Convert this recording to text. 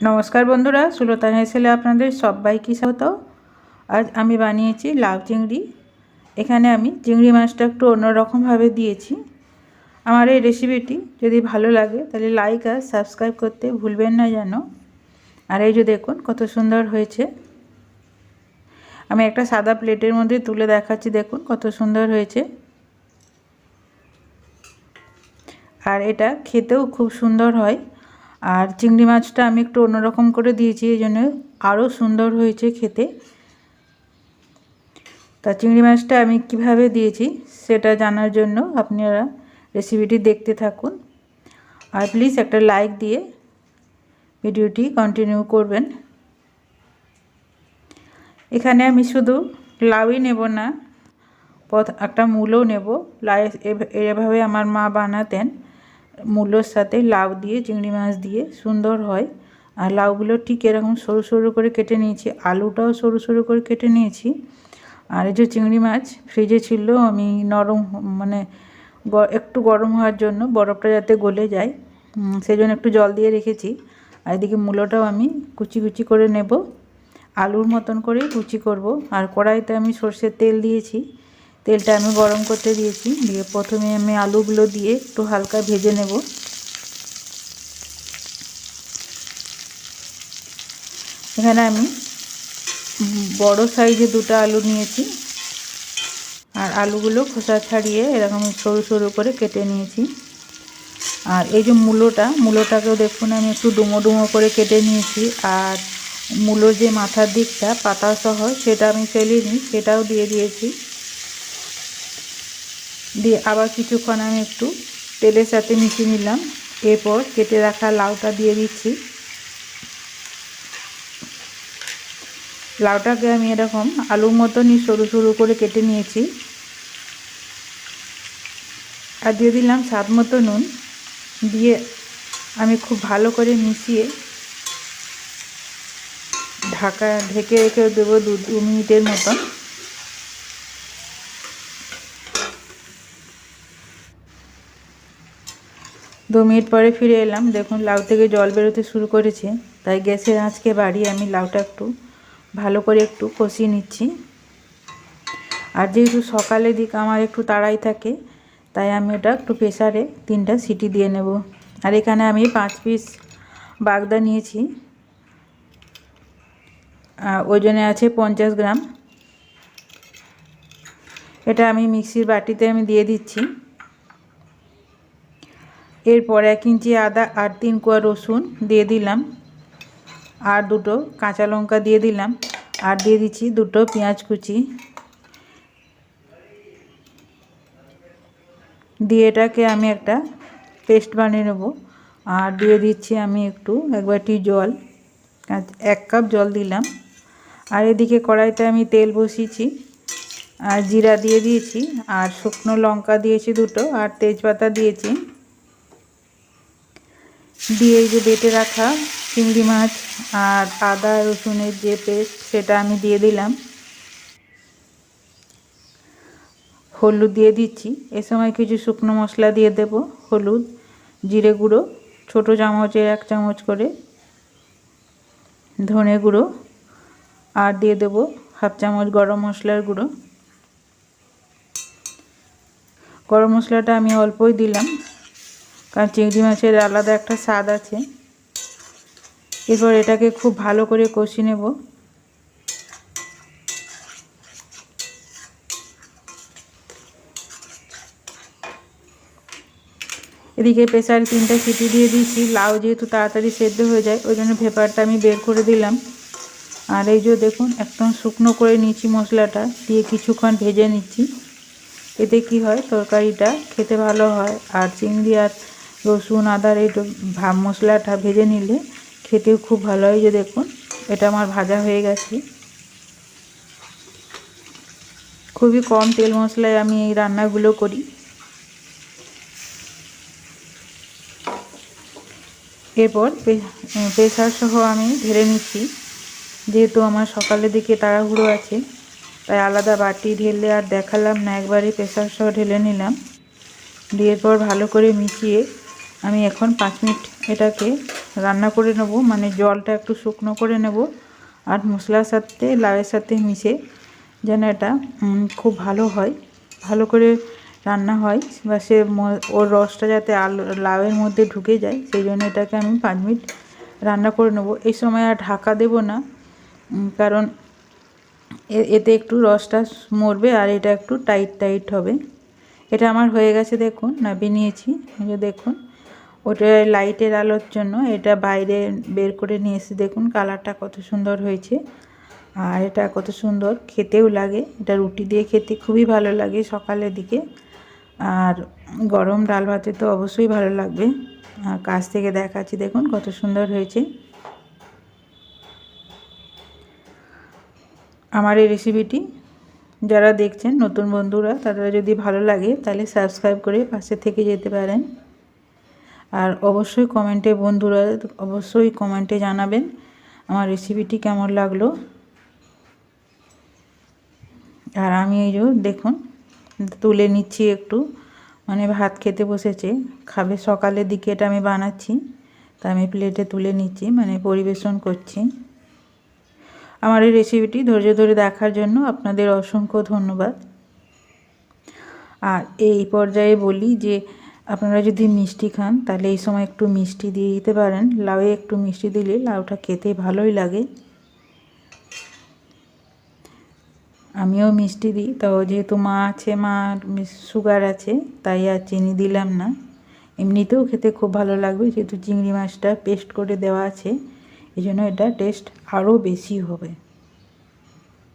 নমস্কার বন্ধুরা, সুলতান হেসেলে আপনাদের সবাইকে স্বাগত। আজ আমি বানিয়েছি লাউ চিংড়ি। এখানে আমি চিংড়ি মাছটা একটু অন্যরকমভাবে দিয়েছি। আমার এই রেসিপিটি যদি ভালো লাগে তাহলে লাইক আর সাবস্ক্রাইব করতে ভুলবেন না যেন। আর এই যে দেখুন কত সুন্দর হয়েছে। আমি একটা সাদা প্লেটের মধ্যে তুলে দেখাচ্ছি, দেখুন কত সুন্দর হয়েছে। আর এটা খেতেও খুব সুন্দর হয়। আর চিংড়ি মাছটা আমি একটু অন্যরকম করে দিয়েছি, এই জন্য আরও সুন্দর হয়েছে খেতে। তা চিংড়ি মাছটা আমি কিভাবে দিয়েছি সেটা জানার জন্য আপনারা রেসিপিটি দেখতে থাকুন। আর প্লিজ একটা লাইক দিয়ে ভিডিওটি কন্টিনিউ করবেন। এখানে আমি শুধু লাউই নেব না, একটা মূলও নেব। এভাবে আমার মা বানাতেন, মূলোর সাথে লাউ দিয়ে চিংড়ি মাছ দিয়ে সুন্দর হয়। আর লাউগুলো ঠিক এরকম সরু সরু করে কেটে নিয়েছি, আলুটাও সরু সরু করে কেটে নিয়েছি। আর এই যে চিংড়ি মাছ ফ্রিজে ছিল, আমি নরম একটু গরম হওয়ার জন্য, বরফটা যাতে গলে যায় সেই জন্য একটু জল দিয়ে রেখেছি। আর এদিকে মূলোটাও আমি কুচি কুচি করে নেব, আলুর মতন করে কুচি করব। আর কড়াইতে আমি সর্ষের তেল দিয়েছি, তেলটা আমি গরম করতে দিয়েছি। দিয়ে প্রথমে আমি আলুগুলো দিয়ে একটু হালকা ভেজে নেব। এখানে আমি বড় সাইজে দুটো আলু নিয়েছি। আর আলুগুলো খোসা ছাড়িয়ে এরকম সরু সরু করে কেটে নিয়েছি। আর এই যে মূলোটাকেও দেখুন আমি একটু ডুমো ডুমো করে কেটে নিয়েছি। আর মূলোর যে মাথার দিকটা পাতা সহ সেটা আমি ফেলিনি, সেটাও দিয়ে দিয়েছি। দিয়ে আবার কিছুক্ষণ আমি একটু তেলের সাথে মিশিয়ে নিলাম। এরপর কেটে রাখা লাউটা দিয়ে দিচ্ছি। লাউটাকে আমি এরকম আলুর মতনই সরু সরু করে কেটে নিয়েছি। আর দিয়ে দিলাম স্বাদ মতো নুন। দিয়ে আমি খুব ভালো করে মিশিয়ে ঢেকে রেখে দেবো 2 মিনিটের মতন। দু মিনিট পরে ফিরে এলাম, দেখুন লাউ থেকে জল বেরোতে শুরু করেছে। তাই গ্যাসের আঁচকে বাড়িয়ে আমি লাউটা একটু ভালো করে একটু কষিয়ে নিচ্ছি। আর যেহেতু সকালের দিক আমার একটু তাড়াই থাকে, তাই আমি এটা একটু প্রেসারে 3টা সিটি দিয়ে নেব। আর এখানে আমি 5 পিস বাগদা নিয়েছি, ওজনে আছে 50 গ্রাম। এটা আমি মিক্সির বাটিতে আমি দিয়ে দিচ্ছি। এরপর 1 ইঞ্চি আদা আর 3 কোয়া রসুন দিয়ে দিলাম। আর 2টো কাঁচা লঙ্কা দিয়ে দিলাম। আর দিয়ে দিচ্ছি 2টো পেঁয়াজ কুচি। দিয়ে এটাকে আমি একটা পেস্ট বানিয়ে নেব। আর দিয়ে দিচ্ছি আমি এক বাটি জল, 1 কাপ জল দিলাম। আর এদিকে কড়াইতে আমি তেল বসিয়েছি, আর জিরা দিয়ে দিয়েছি, আর শুকনো লঙ্কা দিয়েছি 2টো, আর তেজপাতা দিয়েছি। দিয়ে এই যে বেটে রাখা চিংড়ি মাছ আর আদা রসুনের যে পেস্ট সেটা আমি দিয়ে দিলাম। হলুদ দিয়ে দিচ্ছি। এ সময় কিছু শুকনো মশলা দিয়ে দেব, হলুদ, জিরে গুঁড়ো ছোটো চামচের 1 চামচ করে, ধনে গুঁড়ো, আর দিয়ে দেব 1/2 চামচ গরম মশলার গুঁড়ো। গরম মশলাটা আমি অল্পই দিলাম, কারণ চিংড়ি মাছের আলাদা একটা স্বাদ আছে। এরপর এটাকে খুব ভালো করে কষিয়ে নেব। এদিকে প্রেসারে 3টা সিটি দিয়ে দিয়েছি। লাউ যেহেতু তাড়াতাড়ি সেদ্ধ হয়ে যায়, ওই জন্য ভেপারটা আমি বের করে দিলাম। আর এই যে দেখুন একদম শুকনো করে নিচ্ছি মশলাটা, দিয়ে কিছুক্ষণ ভেজে নিচ্ছি। এতে কি হয়, তরকারিটা খেতে ভালো হয়। আর চিংড়ি আর রসুন আদার এই মশলাটা ভেজে নিলে খেতেও খুব ভালো হয়। যে দেখুন এটা আমার ভাজা হয়ে গেছে। খুবই কম তেল মশলায় আমি এই রান্নাগুলো করি। এরপর প্রেসার সহ আমি ঢেলে নিচ্ছি। যেহেতু আমার সকালের দিকে তাড়াহুড়ো আছে, তাই আলাদা বাটি ঢেলে আর দেখালাম না, একবারে প্রেসার সহ ঢেলে নিলাম। দিয়ে এরপর ভালো করে মিশিয়ে আমি এখন 5 মিনিট এটাকে রান্না করে নেব, মানে জলটা একটু শুকনো করে নেব আর মশলার সাথে লাউয়ের সাথে মিশে যেন এটা খুব ভালো হয়, ভালো করে রান্না হয় বা সে ওর রসটা যাতে লাউয়ের মধ্যে ঢুকে যায়, সেই জন্য এটাকে আমি 5 মিনিট রান্না করে নেব। এই সময় আর ঢাকা দেব না, কারণ এতে একটু রসটা মরবে আর এটা একটু টাইট হবে। এটা আমার হয়ে গেছে, দেখুন নামিয়ে নিয়েছি। দেখুন ওটা লাইটের আলোর জন্য এটা বাইরে বের করে নিয়ে এসে দেখুন কালারটা কত সুন্দর হয়েছে। আর এটা কত সুন্দর খেতেও লাগে, এটা রুটি দিয়ে খেতে খুবই ভালো লাগে সকালের দিকে, আর গরম ডাল ভাতে তো অবশ্যই ভালো লাগবে। আর কাছ থেকে দেখাচ্ছি, দেখুন কত সুন্দর হয়েছে। আমার এই রেসিপিটি যারা দেখছেন নতুন বন্ধুরা, তারা যদি ভালো লাগে তাহলে সাবস্ক্রাইব করে পাশে থেকে যেতে পারেন। আর অবশ্যই কমেন্টে বন্ধুরা অবশ্যই কমেন্টে জানাবেন আমার রেসিপিটি কেমন লাগলো। আর আমি এই যে দেখুন তুলে নিচ্ছি একটু, মানে ভাত খেতে বসেছে, খাবে সকালের দিকে, এটা আমি বানাচ্ছি, তা আমি প্লেটে তুলে নিচ্ছি, মানে পরিবেশন করছি। আমার এই রেসিপিটি ধৈর্য ধরে দেখার জন্য আপনাদের অসংখ্য ধন্যবাদ। আর এই পর্যায়ে বলি যে আপনারা যদি মিষ্টি খান তাহলে এই সময় একটু মিষ্টি দিয়ে দিতে পারেন, লাউয়ে একটু মিষ্টি দিলে লাউটা খেতে ভালোই লাগে। আমিও মিষ্টি দিই, তো যেহেতু মা আছে, মার সুগার আছে, তাই আর চিনি দিলাম না। এমনিতেও খেতে খুব ভালো লাগবে, যেহেতু চিংড়ি মাছটা পেস্ট করে দেওয়া আছে, এই জন্য এটা টেস্ট আরও বেশি হবে।